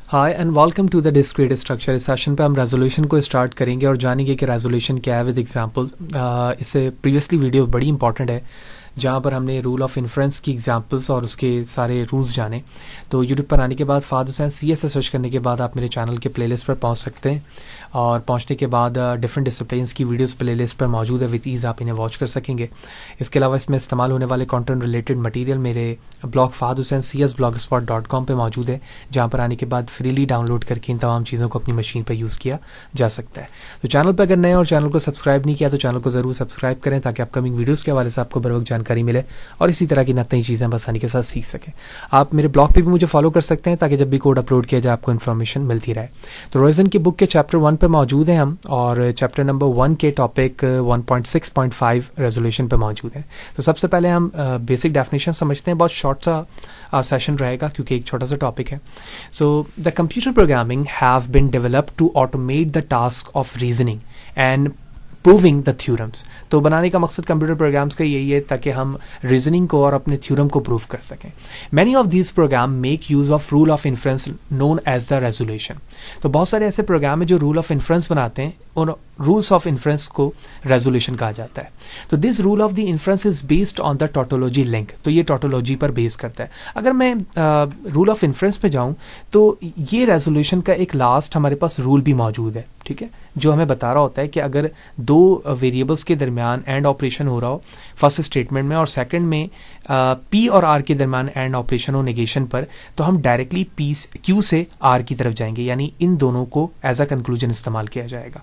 Hi and welcome to the discrete structure. इस session पे हम रेजोल्यूशन को स्टार्ट करेंगे और जानेंगे कि रेजोल्यूशन क्या है विद एग्जांपल। इससे प्रीवियसली वीडियो बड़ी इंपॉर्टेंट है जहाँ पर हमने रूल ऑफ इन्फ्रेंस की एग्जांपल्स और उसके सारे रूल्स जाने। तो यूट्यूब पर आने के बाद फाद हुसैन CS से सर्च करने के बाद आप मेरे चैनल के प्लेलिस्ट पर पहुँच सकते हैं और पहुँचने के बाद डिफरेंट डिसिप्लिन्स की वीडियोस प्लेलिस्ट पर मौजूद है, विद ईज़ आप इन्हें वॉच कर सकेंगे। इसके अलावा इसमें इस्तेमाल होने वाले कंटेंट रिलेटेड मटेरियल मेरे blog Fahd Hussain CS blogspot.com पे मौजूद है, जहाँ पर आने के बाद फ्रीली डाउनलोड करके इन तमाम चीज़ों को अपनी मशीन पर यूज़ किया जा सकता है। तो चैनल पर अगर नए और चैनल को सब्सक्राइब नहीं किया तो चैनल को ज़रूर सब्सक्राइब करें ताकि अपकमिंग वीडियोज़ के हवाले से आपको बर वक्त जानकारी मिले और इसी तरह की नई चीज़ें आसानी के साथ सीख सकें। आप मेरे ब्लॉग पे भी मुझे फॉलो कर सकते हैं ताकि जब भी कोड अपलोड किया जाए आपको इन्फॉर्मेशन मिलती रहे। तो रोजन की बुक के चैप्टर 1 पे मौजूद हैं हम और चैप्टर नंबर 1 के टॉपिक 1.6.5 रेजोल्यूशन पे मौजूद हैं। तो सबसे पहले हम बेसिक डेफिनेशन समझते हैं। बहुत शॉर्ट सा सेशन रहेगा क्योंकि एक छोटा सा टॉपिक है। So the computer programming have been developed to automate the task of reasoning and proving the theorems. तो बनाने का मकसद कंप्यूटर प्रोग्राम्स का यही है ताकि हम रीजनिंग को और अपने थ्योरम को प्रूव कर सकें। Many of these program make use of rule of inference known as the resolution. तो बहुत सारे ऐसे प्रोग्राम है जो रूल ऑफ इन्फ्रेंस बनाते हैं, उन रूल्स ऑफ इन्फ्रेंस को रेजोल्यूशन कहा जाता है। तो this rule of the inference is based on the tautology link. तो ये टोटोलॉजी पर बेस करता है। अगर मैं रूल ऑफ इन्फ्रेंस पे जाऊं तो ये रेजोल्यूशन का एक लास्ट हमारे पास रूल भी मौजूद है, ठीक है, जो हमें बता रहा होता है कि अगर दो वेरिएबल्स के दरमियान एंड ऑपरेशन हो रहा हो फर्स्ट स्टेटमेंट में और सेकंड में P और R के दरमियान एंड ऑपरेशन हो नेगेशन पर, तो हम डायरेक्टली Q से R की तरफ जाएंगे, यानी इन दोनों को एज अ कंक्लूजन इस्तेमाल किया जाएगा।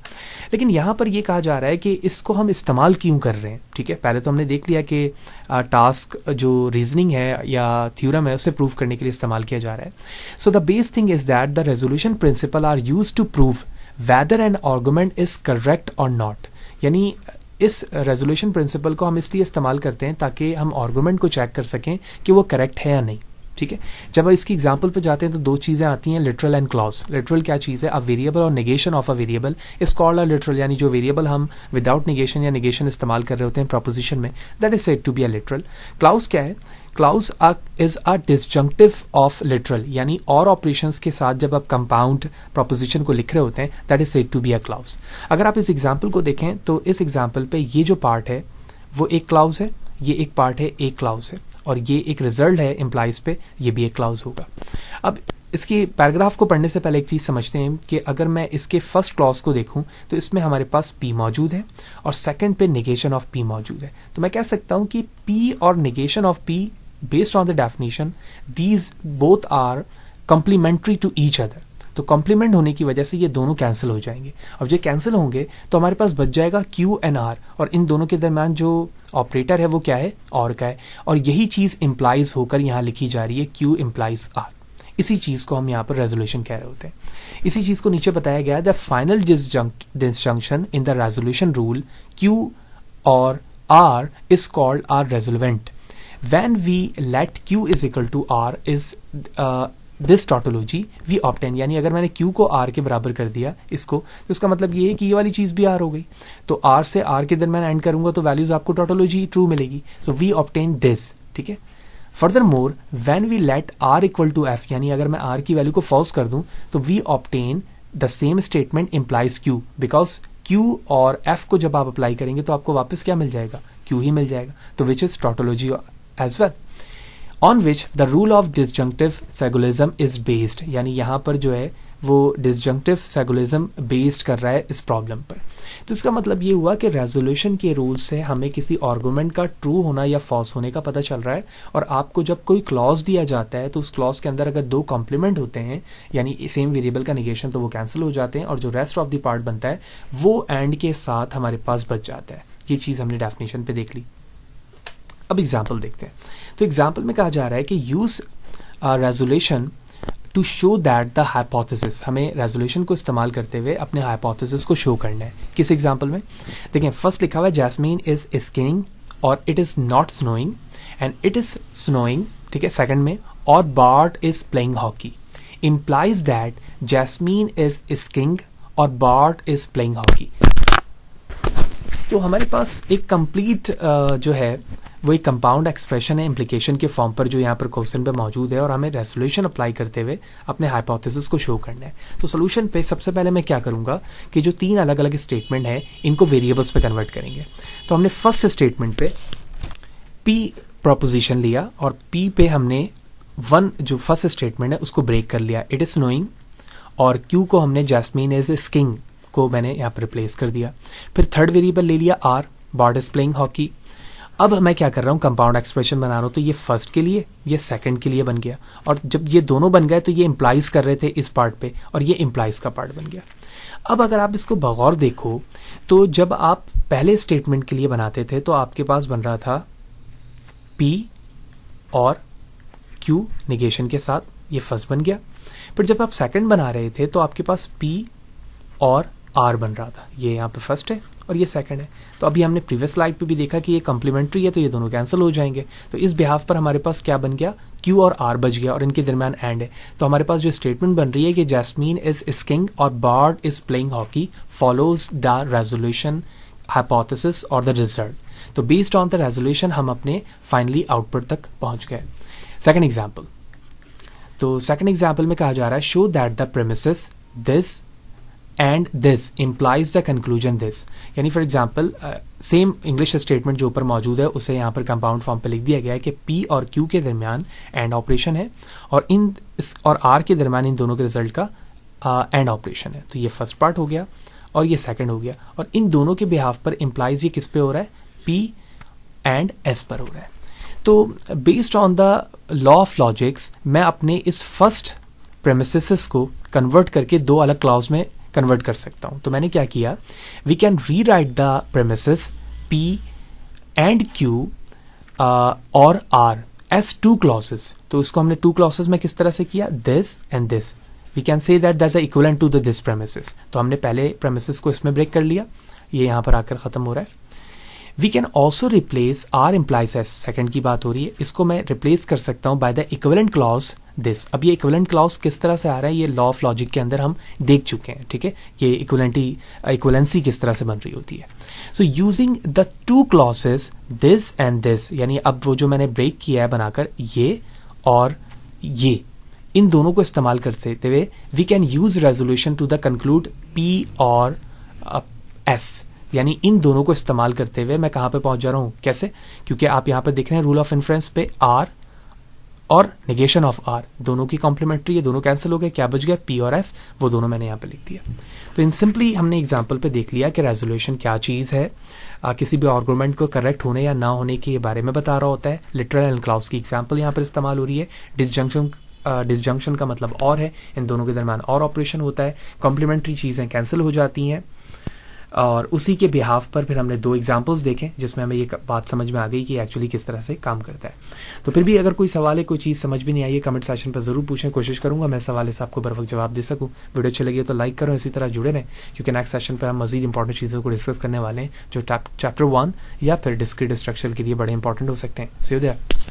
लेकिन यहाँ पर ये कहा जा रहा है कि इसको हम इस्तेमाल क्यों कर रहे हैं। ठीक है, पहले तो हमने देख लिया कि टास्क जो रीजनिंग है या थ्योरम है उसे प्रूव करने के लिए इस्तेमाल किया जा रहा है। So the base thing is that the resolution principle are use to prove whether an argument is correct or not। यानी इस रेजोल्यूशन प्रिंसिपल को हम इसलिए इस्तेमाल करते हैं ताकि हम आर्गुमेंट को चेक कर सकें कि वो करेक्ट है या नहीं। ठीक है, जब इसकी एग्जांपल पे जाते हैं तो दो चीज़ें आती हैं, लिटरल एंड क्लॉज। लिटरल क्या चीज़ है? अ वेरिएबल और negation of a variable is called a literal, यानी जो वेरिएबल हम विदाउट नेगेशन या नेगेशन इस्तेमाल कर रहे होते हैं प्रोपोजिशन में, that is said to be a literal. Clause क्या है? Clause is a disjunctive of literal, यानी और ऑपरेशंस के साथ जब आप कंपाउंड प्रोपोजिशन को लिख रहे होते हैं, that is said to be a clause. अगर आप इस एग्जाम्पल को देखें तो इस एग्जाम्पल पे ये जो पार्ट है वो एक क्लॉज है, ये एक पार्ट है एक क्लॉज है, और ये एक रिजल्ट है इम्प्लाइज पे, ये भी एक क्लॉज होगा। अब इसकी पैराग्राफ को पढ़ने से पहले एक चीज़ समझते हैं कि अगर मैं इसके फर्स्ट क्लॉज को देखूं तो इसमें हमारे पास P मौजूद है और सेकंड पे नेगेशन ऑफ P मौजूद है। तो मैं कह सकता हूं कि P और negation of P based on the definition these both are complementary to each other. तो कॉम्प्लीमेंट होने की वजह से ये दोनों कैंसिल हो जाएंगे। अब ये कैंसिल होंगे तो हमारे पास बच जाएगा Q एंड R, और इन दोनों के दरम्यान जो ऑपरेटर है वो क्या है? और का है, और यही चीज़ इम्प्लाइज होकर यहाँ लिखी जा रही है Q इम्प्लाइज R। इसी चीज़ को हम यहाँ पर रेजोल्यूशन कह रहे होते हैं। इसी चीज़ को नीचे बताया गया है, the final disjunction in the resolution rule Q और R is called our resolvent when we let Q is equal to R is this tautology we obtain. यानी अगर मैंने Q को R के बराबर कर दिया इसको, तो इसका मतलब ये है कि ये वाली चीज़ भी R हो गई। तो R से R के दरम्यान एंड करूंगा तो वैल्यूज आपको टोटोलॉजी ट्रू मिलेगी। So we obtain this. ठीक है, further more when we let R equal to F, यानी अगर मैं R की वैल्यू को फॉल्स कर दूं तो we obtain the same statement implies Q, because Q और F को जब आप अप्लाई करेंगे तो आपको वापस क्या मिल जाएगा? Q ही मिल जाएगा। तो which is tautology as well on which the rule of disjunctive syllogism is based। यानी यहाँ पर जो है वो disjunctive syllogism based कर रहा है इस प्रॉब्लम पर। तो इसका मतलब ये हुआ कि रेजोल्यूशन के रूल से हमें किसी आर्गुमेंट का ट्रू होना या फॉल्स होने का पता चल रहा है, और आपको जब कोई क्लॉज दिया जाता है तो उस क्लॉज के अंदर अगर दो कॉम्प्लीमेंट होते हैं यानी सेम वेरिएबल का नेगेशन, तो वो कैंसिल हो जाते हैं और जो रेस्ट ऑफ द पार्ट बनता है वो एंड के साथ हमारे पास बच जाता है। ये चीज़ हमने डेफिनेशन पे देख ली। अब एग्जाम्पल देखते हैं। तो एग्जाम्पल में कहा जा रहा है कि use resolution to show that the hypothesis. हमें रेजोल्यूशन को इस्तेमाल करते हुए अपने हाइपोथेसिस को शो करना है। किस एग्जाम्पल में? देखें, फर्स्ट लिखा हुआ है जैस्मीन इज स्कीइंग और it is not snowing and it is snowing. ठीक है, सेकंड में और BART is playing hockey implies that jasmine is skiing और बार्ट इज प्लेइंग हॉकी। तो हमारे पास एक कंप्लीट जो है वो एक कंपाउंड एक्सप्रेशन है इम्प्लीकेशन के फॉर्म पर जो यहाँ पर क्वेश्चन पे मौजूद है और हमें रेजोल्यूशन अप्लाई करते हुए अपने हाइपोथेसिस को शो करना है। तो सोल्यूशन पे सबसे पहले मैं क्या करूँगा कि जो 3 अलग अलग स्टेटमेंट है इनको वेरिएबल्स पे कन्वर्ट करेंगे। तो हमने फर्स्ट स्टेटमेंट पे P प्रोपोजिशन लिया और P पे हमने जो फर्स्ट स्टेटमेंट है उसको ब्रेक कर लिया, इट इज स्नोइंग, और Q को हमने जैस्मीन इज स्किंग को मैंने यहाँ पर रिप्लेस कर दिया। फिर थर्ड वेरिएबल ले लिया R, board is playing hockey. अब मैं क्या कर रहा हूँ, कंपाउंड एक्सप्रेशन बना रहा हूँ, तो ये फर्स्ट के लिए, ये सेकंड के लिए बन गया, और जब ये दोनों बन गए तो ये इंप्लाइज कर रहे थे इस पार्ट पे और ये इंप्लाइज का पार्ट बन गया। अब अगर आप इसको बगौर देखो तो जब आप पहले स्टेटमेंट के लिए बनाते थे तो आपके पास बन रहा था P और Q निगेशन के साथ, ये फर्स्ट बन गया। फिर जब आप सेकंड बना रहे थे तो आपके पास P और R बन रहा था, ये यहाँ पे फर्स्ट है और ये सेकंड है। तो अभी हमने प्रीवियस स्लाइड पे भी देखा कि ये कॉम्प्लीमेंट्री है तो ये दोनों कैंसिल हो जाएंगे। तो इस बिहाफ पर हमारे पास क्या बन गया, Q और R बच गया और इनके दरमियान एंड है। तो हमारे पास जो स्टेटमेंट बन रही है कि जैस्मीन इज स्किंग और board is playing hockey follows the resolution hypothesis और द रिजल्ट। तो बेस्ड ऑन द रेजोल्यूशन हम अपने फाइनली आउटपुट तक पहुंच गए। सेकंड एग्जाम्पल, तो सेकंड एग्जाम्पल में कहा जा रहा है show that the premises this and this implies the conclusion this. यानी for example same English statement जो ऊपर मौजूद है उसे यहाँ पर कंपाउंड फॉर्म पे लिख दिया गया है कि P और Q के दरमियान एंड ऑपरेशन है और और R के दरमियान इन दोनों के रिजल्ट का एंड ऑपरेशन है। तो ये फर्स्ट पार्ट हो गया और ये सेकंड हो गया, और इन दोनों के बिहाफ पर इम्प्लाइज ये किस पे हो रहा है, P एंड S पर हो रहा है। तो based on the law of logics मैं अपने इस फर्स्ट प्रेमिसेस को कन्वर्ट करके 2 अलग क्लॉज में कन्वर्ट कर सकता हूं। तो मैंने क्या किया, we can rewrite the premises P and Q और R एज 2 क्लॉजेस। तो इसको हमने 2 क्लॉजेस में किस तरह से किया, this and this. We can say that that's equivalent to the this premises. तो हमने पहले प्रेमिसेस को इसमें ब्रेक कर लिया, ये यहां पर आकर खत्म हो रहा है। We can also replace R implies S, second की बात हो रही है, इसको मैं रिप्लेस कर सकता हूं by the equivalent clause this. अब ये इक्विवेलेंट क्लॉज किस तरह से आ रहा है, ये लॉ ऑफ लॉजिक के अंदर हम देख चुके हैं, ठीक है, ये इक्विवेलेंसी किस तरह से बन रही होती है। So using the 2 clauses this and this, यानी अब वो जो मैंने ब्रेक किया है बनाकर ये और ये, इन दोनों को इस्तेमाल करते हुए we can use resolution to the conclude P और S। यानी इन दोनों को इस्तेमाल करते हुए मैं कहां पे पहुंच जा रहा हूं, कैसे, क्योंकि आप यहां पर देख रहे हैं रूल ऑफ इन्फ्रेंस पे R और नेगेशन ऑफ R दोनों की कॉम्प्लीमेंट्री है, दोनों कैंसिल हो गए, क्या बच गया, P और S, वो दोनों मैंने यहाँ पे लिख दिया। तो इन सिंपली हमने एग्जांपल पे देख लिया कि रेजोल्यूशन क्या चीज़ है, किसी भी आर्गुमेंट को करेक्ट होने या ना होने के बारे में बता रहा होता है। लिटरल एंड क्लॉज की एग्जाम्पल यहाँ पर इस्तेमाल हो रही है। डिसजंक्शन का मतलब और है, इन दोनों के दरमियान और ऑपरेशन होता है, कॉम्प्लीमेंट्री चीज़ें कैंसिल हो जाती हैं, और उसी के बिहाफ पर फिर हमने 2 एग्जाम्पल्स देखे जिसमें हमें ये बात समझ में आ गई कि एक्चुअली किस तरह से काम करता है। तो फिर भी अगर कोई सवाल है, कोई चीज़ समझ भी नहीं आई है, कमेंट सेक्शन पर ज़रूर पूछें, कोशिश करूंगा मैं सवाल से आपको बर वक्त जवाब दे सकूं। वीडियो अच्छी लगी तो लाइक करो, इसी तरह जुड़े रहें क्योंकि नेक्स्ट सेशन पर हम मजीद इंपॉर्टेंट चीज़ों को डिस्कस करने वाले हैं जो चैप्टर 1 या फिर डिस्क्रीट स्ट्रक्चर के लिए बड़े इंपॉर्टेंट हो सकते हैं। सी यू देयर।